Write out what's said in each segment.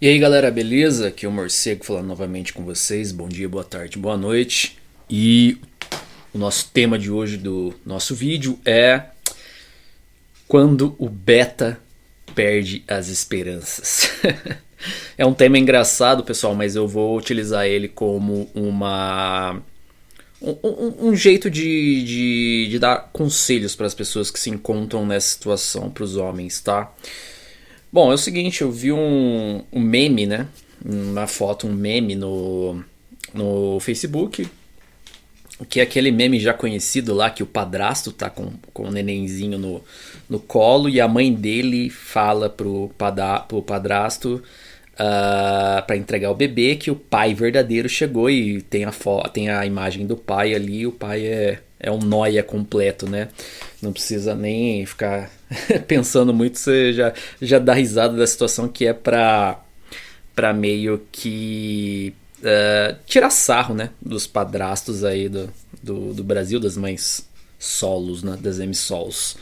E aí galera, beleza? Aqui é o Morcego falando novamente com vocês. Bom dia, boa tarde, boa noite. E o nosso tema de hoje do nosso vídeo é quando o beta perde as esperanças. É um tema engraçado, pessoal, mas eu vou utilizar ele como um jeito de dar conselhos para as pessoas que se encontram nessa situação, para os homens, tá? Bom, é o seguinte, eu vi um meme, né? Uma foto, um meme no Facebook, que é aquele meme já conhecido lá, que o padrasto tá com o nenenzinho no colo e a mãe dele fala pro padrasto para entregar o bebê que o pai verdadeiro chegou e tem a imagem do pai ali. O pai é um nóia completo, né? Não precisa nem ficar pensando muito, você já dá risada da situação, que é pra meio que tirar sarro, né? Dos padrastos aí do Brasil, das mães solos, né? Das M-Sols.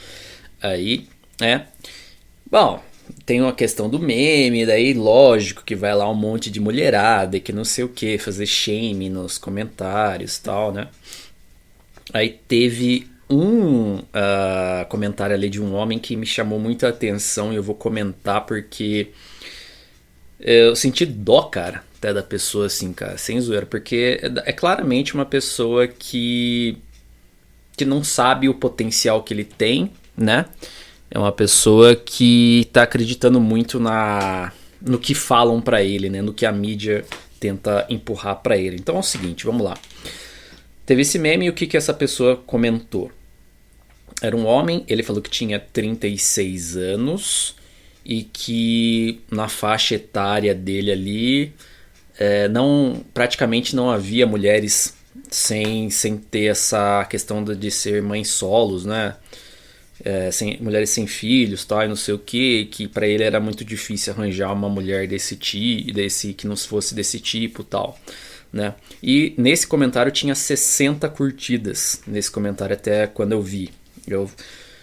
Aí, bom, tem uma questão do meme, daí lógico que vai lá um monte de mulherada e que não sei o que, fazer shame nos comentários e tal, né? Aí teve um comentário ali de um homem que me chamou muita atenção e eu vou comentar porque eu senti dó, cara, até da pessoa assim, cara, sem zoeira, porque é claramente uma pessoa que não sabe o potencial que ele tem, né? É uma pessoa que tá acreditando muito no que falam pra ele, né? No que a mídia tenta empurrar pra ele. Então é o seguinte, vamos lá. Teve esse meme e o que essa pessoa comentou? Era um homem, ele falou que tinha 36 anos e que na faixa etária dele ali praticamente não havia mulheres sem ter essa questão de ser mães solos, né? Mulheres sem filhos, tal, e não sei o que para ele era muito difícil arranjar uma mulher que não fosse desse tipo, tal, né? E nesse comentário tinha 60 curtidas, nesse comentário até quando eu vi.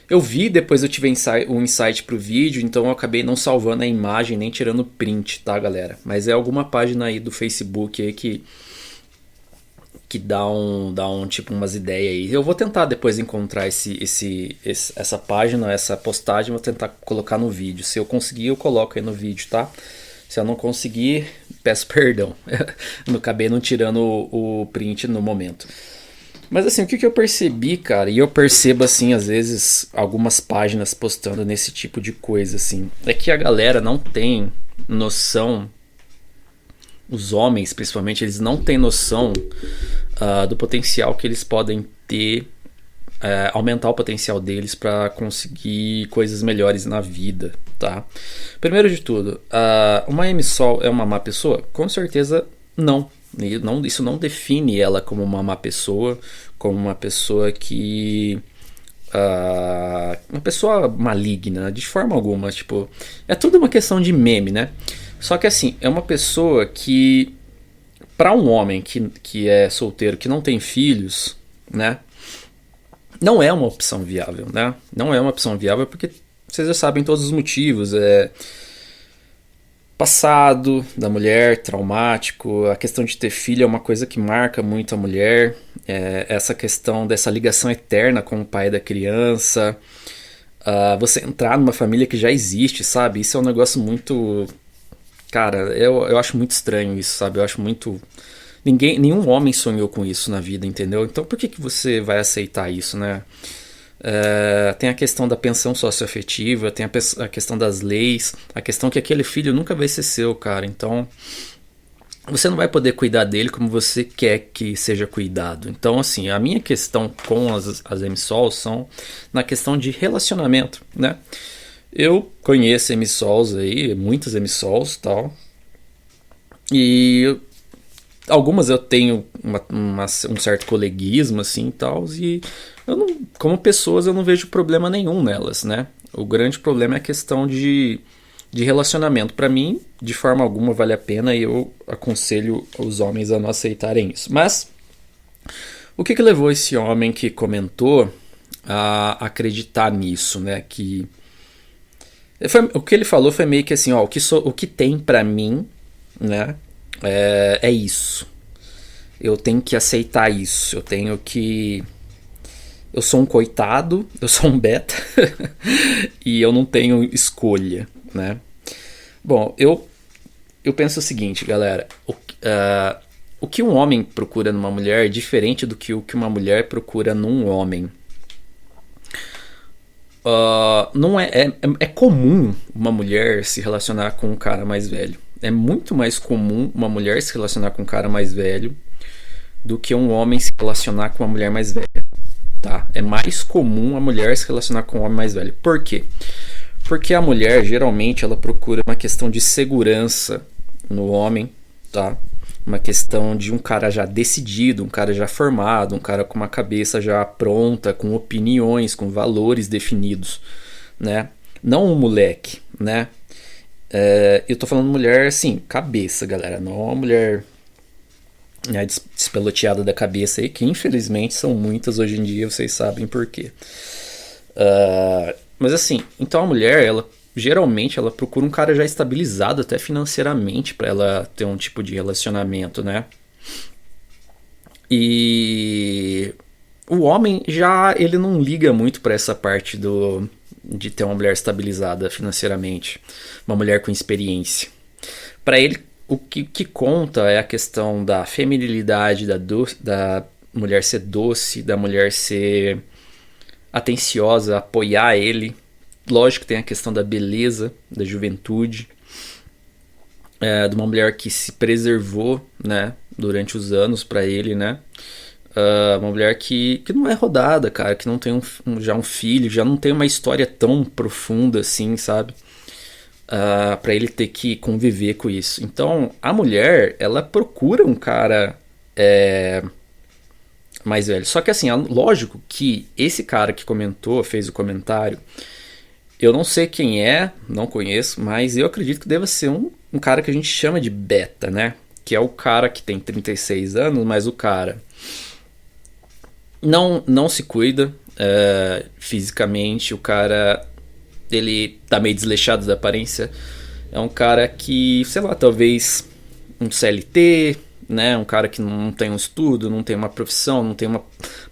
Eu vi, depois eu tive um insight pro vídeo, então eu acabei não salvando a imagem nem tirando print, tá, galera? Mas é alguma página aí do Facebook aí que dá um tipo umas ideias aí. Eu vou tentar depois encontrar essa página, essa postagem, vou tentar colocar no vídeo. Se eu conseguir, eu coloco aí no vídeo, tá? Se eu não conseguir, peço perdão. Eu acabei não tirando o print no momento. Mas assim, o que eu percebi, cara, e eu percebo assim, às vezes, algumas páginas postando nesse tipo de coisa, assim, é que a galera não tem noção, os homens principalmente, eles não têm noção do potencial que eles podem ter, aumentar o potencial deles para conseguir coisas melhores na vida, tá? Primeiro de tudo, uma M-Sol é uma má pessoa? Com certeza não. Isso não define ela como uma má pessoa, como uma pessoa que uma pessoa maligna, de forma alguma. Tipo, é tudo uma questão de meme, né? Só que assim, é uma pessoa que, para um homem que é solteiro, que não tem filhos, né? Não é uma opção viável, né? Não é uma opção viável porque vocês já sabem todos os motivos. Passado da mulher, traumático, a questão de ter filho é uma coisa que marca muito a mulher, essa questão dessa ligação eterna com o pai da criança, você entrar numa família que já existe, sabe? Isso é um negócio muito... Cara, eu acho muito estranho isso, sabe? Eu acho muito... Nenhum homem sonhou com isso na vida, entendeu? Então por que você vai aceitar isso, né? Tem a questão da pensão socioafetiva, tem a questão das leis, a questão que aquele filho nunca vai ser seu, cara. Então você não vai poder cuidar dele como você quer que seja cuidado. Então, assim, a minha questão com as M-Sols são na questão de relacionamento, né? Eu conheço M-Sols aí, muitas M-Sols e tal, e algumas eu tenho um certo coleguismo assim e tal, e eu não, como pessoas eu não vejo problema nenhum nelas, né? O grande problema é a questão de relacionamento. Pra mim, de forma alguma vale a pena e eu aconselho os homens a não aceitarem isso. Mas o que levou esse homem que comentou a acreditar nisso, né? Que O que ele falou foi meio que assim, ó, o que tem pra mim, né, é isso. Eu tenho que aceitar isso. Eu tenho que... Eu sou um coitado, eu sou um beta, e eu não tenho escolha, né? Bom, eu penso o seguinte, galera. O que um homem procura numa mulher é diferente do que o que uma mulher procura num homem. Não é comum uma mulher se relacionar com um cara mais velho. É muito mais comum uma mulher se relacionar com um cara mais velho do que um homem se relacionar com uma mulher mais velha. Tá? É mais comum a mulher se relacionar com um homem mais velho. Por quê? Porque a mulher, geralmente, ela procura uma questão de segurança no homem, tá? Uma questão de um cara já decidido, um cara já formado, um cara com uma cabeça já pronta, com opiniões, com valores definidos, né? Não um moleque, né? Eu tô falando mulher, assim, cabeça, galera. Não uma mulher, né, despeloteada da cabeça aí, que infelizmente são muitas hoje em dia, vocês sabem por quê. Mas assim, então a mulher, ela geralmente ela procura um cara já estabilizado até financeiramente para ela ter um tipo de relacionamento, né? E o homem já ele não liga muito para essa parte do de ter uma mulher estabilizada financeiramente, uma mulher com experiência. Para ele o que conta é a questão da feminilidade, da mulher ser doce, da mulher ser atenciosa, apoiar ele. Lógico que tem a questão da beleza, da juventude, de uma mulher que se preservou, né, durante os anos para ele, né? Uma mulher que não é rodada, cara, que não tem já um filho, já não tem uma história tão profunda assim, sabe? Para ele ter que conviver com isso. Então, a mulher, ela procura um cara mais velho. Só que assim, lógico que esse cara que comentou, fez o comentário, eu não sei quem é, não conheço, mas eu acredito que deva ser um cara que a gente chama de beta, né? Que é o cara que tem 36 anos, mas o cara não se cuida fisicamente, o cara ele tá meio desleixado da aparência. É um cara que, sei lá, talvez um CLT, né? Um cara que não tem um estudo, não tem uma profissão, não tem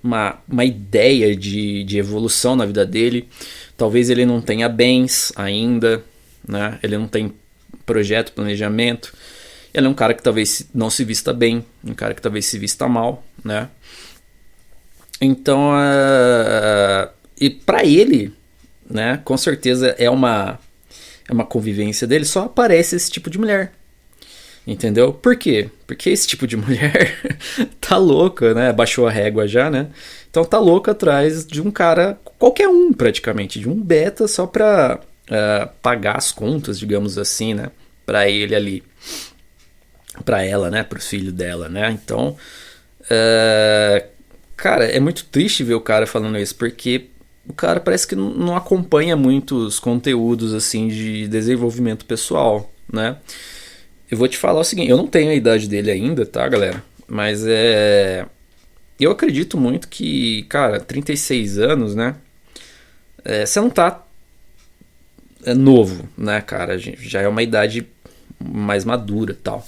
uma ideia de evolução na vida dele. Talvez ele não tenha bens ainda, né? Ele não tem projeto, planejamento. Ele é um cara que talvez não se vista bem, um cara que talvez se vista mal, né? Então, e para ele, né? Com certeza é uma convivência dele. Só aparece esse tipo de mulher. Entendeu? Por quê? Porque esse tipo de mulher tá louca, né? Baixou a régua já, né? Então tá louca atrás de um cara, qualquer um praticamente, de um beta só pra pagar as contas, digamos assim, né? Pra ele ali. Pra ela, né? Pro filho dela, né? Então, cara, é muito triste ver o cara falando isso, porque o cara parece que não acompanha muitos conteúdos assim de desenvolvimento pessoal, né? Eu vou te falar o seguinte, eu não tenho a idade dele ainda, tá, galera? Mas eu acredito muito que, cara, 36 anos, né? Você não tá novo, né, cara? Já é uma idade mais madura e tal.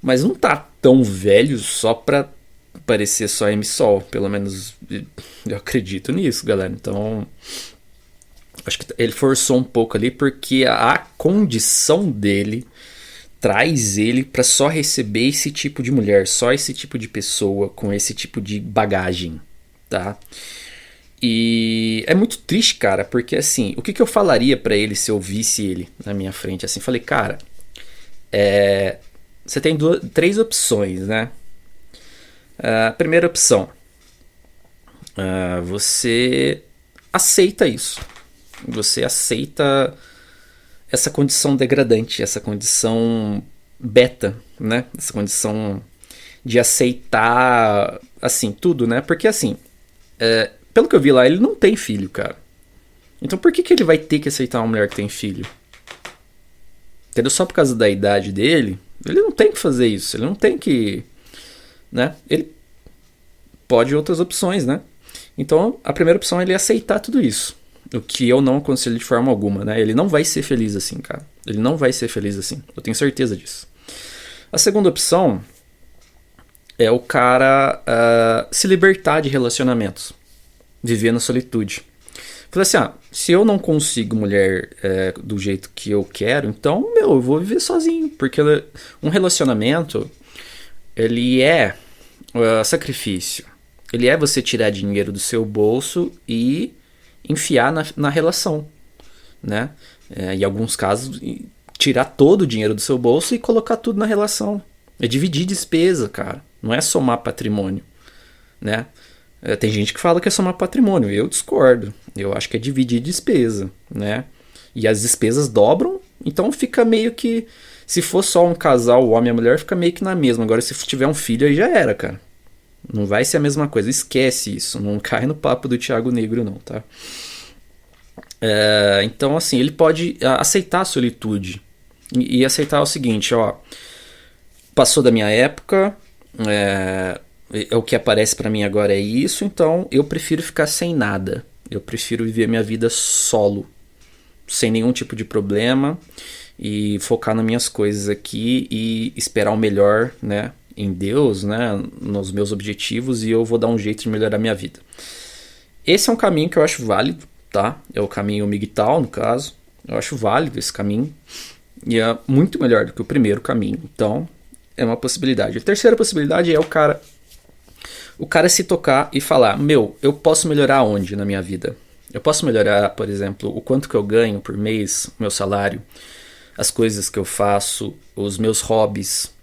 Mas não tá tão velho só pra parecer só M-Sol. Pelo menos eu acredito nisso, galera. Então, acho que ele forçou um pouco ali porque a condição dele traz ele para só receber esse tipo de mulher, só esse tipo de pessoa com esse tipo de bagagem, tá? E é muito triste, cara, porque assim, o que eu falaria para ele se eu visse ele na minha frente? Assim, falei, cara, você tem três opções, né? Primeira opção, você aceita isso, você aceita essa condição degradante, essa condição beta, né? Essa condição de aceitar, assim, tudo, né? Porque, assim, pelo que eu vi lá, ele não tem filho, cara. Então por que ele vai ter que aceitar uma mulher que tem filho? Entendeu? Só por causa da idade dele, ele não tem que fazer isso, ele não tem que, né? Ele pode outras opções, né? Então a primeira opção é ele aceitar tudo isso. O que eu não aconselho de forma alguma, né? Ele não vai ser feliz assim, cara. Ele não vai ser feliz assim. Eu tenho certeza disso. A segunda opção é o cara se libertar de relacionamentos. Viver na solitude. Falei assim, se eu não consigo mulher do jeito que eu quero, então, eu vou viver sozinho. Porque um relacionamento, ele é sacrifício. Ele é você tirar dinheiro do seu bolso e enfiar na relação, né? Em alguns casos, tirar todo o dinheiro do seu bolso e colocar tudo na relação. É dividir despesa, cara. Não é somar patrimônio, né? Tem gente que fala que é somar patrimônio. Eu discordo. Eu acho que é dividir despesa, né? E as despesas dobram, então fica meio que... Se for só um casal, o homem e a mulher, fica meio que na mesma. Agora, se tiver um filho, aí já era, cara. Não vai ser a mesma coisa. Esquece isso. Não cai no papo do Thiago Negro, não, tá? Então, assim, ele pode aceitar a solitude. E aceitar o seguinte, passou da minha época... o que aparece pra mim agora é isso, então eu prefiro ficar sem nada. Eu prefiro viver minha vida solo, sem nenhum tipo de problema, e focar nas minhas coisas aqui e esperar o melhor, né, em Deus, né, nos meus objetivos, e eu vou dar um jeito de melhorar minha vida. Esse é um caminho que eu acho válido, tá? É o caminho MGTOW, no caso. Eu acho válido esse caminho, e é muito melhor do que o primeiro caminho. Então, é uma possibilidade. A terceira possibilidade é o cara se tocar e falar, eu posso melhorar onde na minha vida? Eu posso melhorar, por exemplo, o quanto que eu ganho por mês, o meu salário, as coisas que eu faço, os meus hobbies,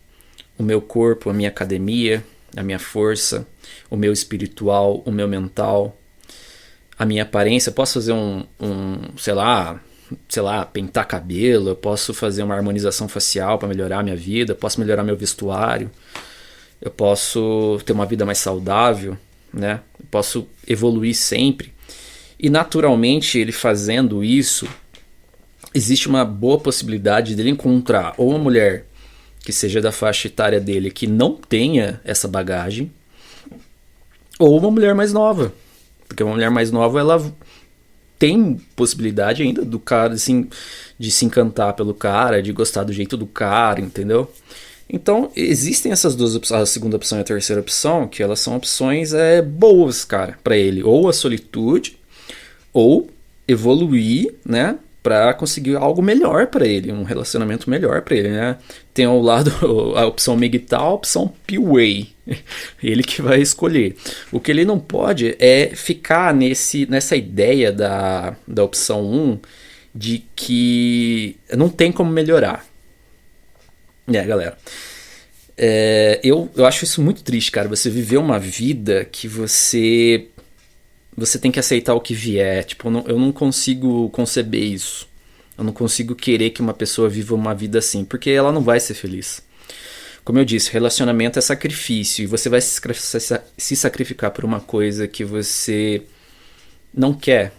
o meu corpo, a minha academia, a minha força, o meu espiritual, o meu mental, a minha aparência. Eu posso fazer sei lá, pintar cabelo, eu posso fazer uma harmonização facial para melhorar a minha vida, eu posso melhorar meu vestuário, eu posso ter uma vida mais saudável, né? Eu posso evoluir sempre. E naturalmente, ele fazendo isso, existe uma boa possibilidade dele encontrar ou uma mulher que seja da faixa etária dele, que não tenha essa bagagem, ou uma mulher mais nova. Porque uma mulher mais nova, ela tem possibilidade ainda do cara assim, de se encantar pelo cara, de gostar do jeito do cara, entendeu? Então, existem essas duas opções, a segunda opção e a terceira opção, que elas são opções boas, cara, pra ele. Ou a solitude, ou evoluir, né, pra conseguir algo melhor pra ele, um relacionamento melhor pra ele, né? Tem ao lado a opção MGTOW, a opção P-Way. Ele que vai escolher. O que ele não pode é ficar nessa ideia da opção 1 de que não tem como melhorar. Galera, eu acho isso muito triste, cara. Você viver uma vida que você tem que aceitar o que vier. Tipo, eu não consigo conceber isso. Eu não consigo querer que uma pessoa viva uma vida assim, porque ela não vai ser feliz. Como eu disse, relacionamento é sacrifício, e você vai se sacrificar por uma coisa que você não quer,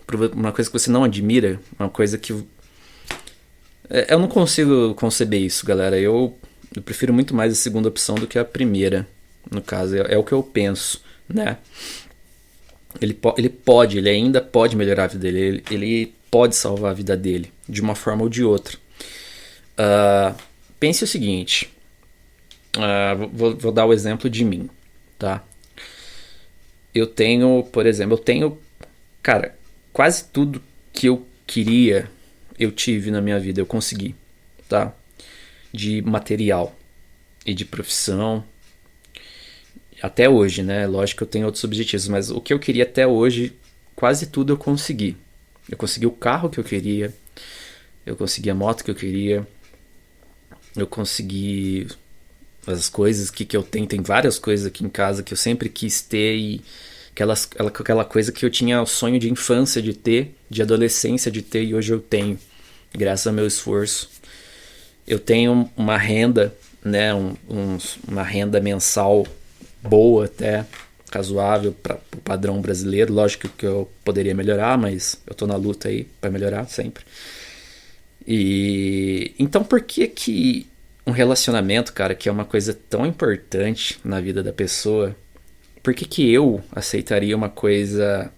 por uma coisa que você não admira, uma coisa que... Eu não consigo conceber isso, galera. Eu prefiro muito mais a segunda opção do que a primeira, no caso. É o que eu penso, né? Ele ainda pode melhorar a vida dele, ele pode salvar a vida dele, de uma forma ou de outra. Pense o seguinte... vou dar o exemplo de mim, tá? Eu tenho, por exemplo, cara, quase tudo que eu queria, eu tive na minha vida, eu consegui, tá? De material e de profissão, até hoje, né? Lógico que eu tenho outros objetivos, mas o que eu queria até hoje, quase tudo eu consegui. Eu consegui o carro que eu queria, eu consegui a moto que eu queria, eu consegui... as coisas que eu tenho, tem várias coisas aqui em casa que eu sempre quis ter, e aquela coisa que eu tinha o sonho de infância de ter, de adolescência de ter, e hoje eu tenho, graças ao meu esforço. Eu tenho uma renda, né, uma renda mensal boa até, razoável para o padrão brasileiro. Lógico que eu poderia melhorar, mas eu tô na luta aí para melhorar sempre. E então por que um relacionamento, cara, que é uma coisa tão importante na vida da pessoa, por que eu aceitaria uma coisa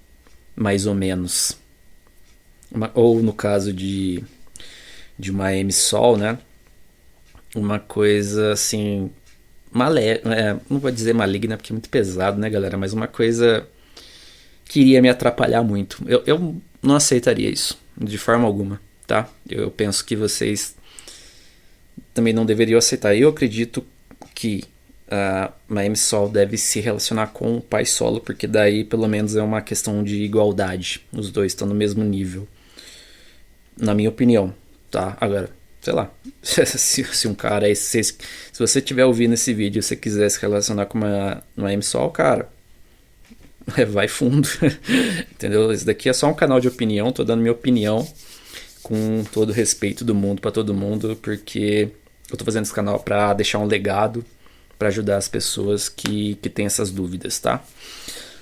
mais ou menos? ou no caso de uma M-Sol, né? Uma coisa assim, não vou dizer maligna porque é muito pesado, né, galera? Mas uma coisa que iria me atrapalhar muito. Eu não aceitaria isso, de forma alguma, tá? Eu penso que vocês também não deveriam aceitar. Eu acredito que a Miami Sol deve se relacionar com o pai solo, porque daí pelo menos é uma questão de igualdade. Os dois estão no mesmo nível, na minha opinião, tá? Agora, sei lá, se um cara, se você estiver ouvindo esse vídeo e você quiser se relacionar com uma Miami Sol, cara, vai fundo, entendeu? Esse daqui é só um canal de opinião, tô dando minha opinião com todo o respeito do mundo para todo mundo, porque eu tô fazendo esse canal para deixar um legado, para ajudar as pessoas que têm essas dúvidas, tá?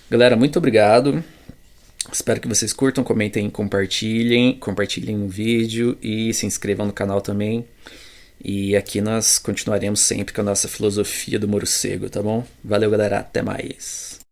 Galera, muito obrigado. Espero que vocês curtam, comentem, compartilhem o vídeo e se inscrevam no canal também. E aqui nós continuaremos sempre com a nossa filosofia do morcego, tá bom? Valeu, galera, até mais.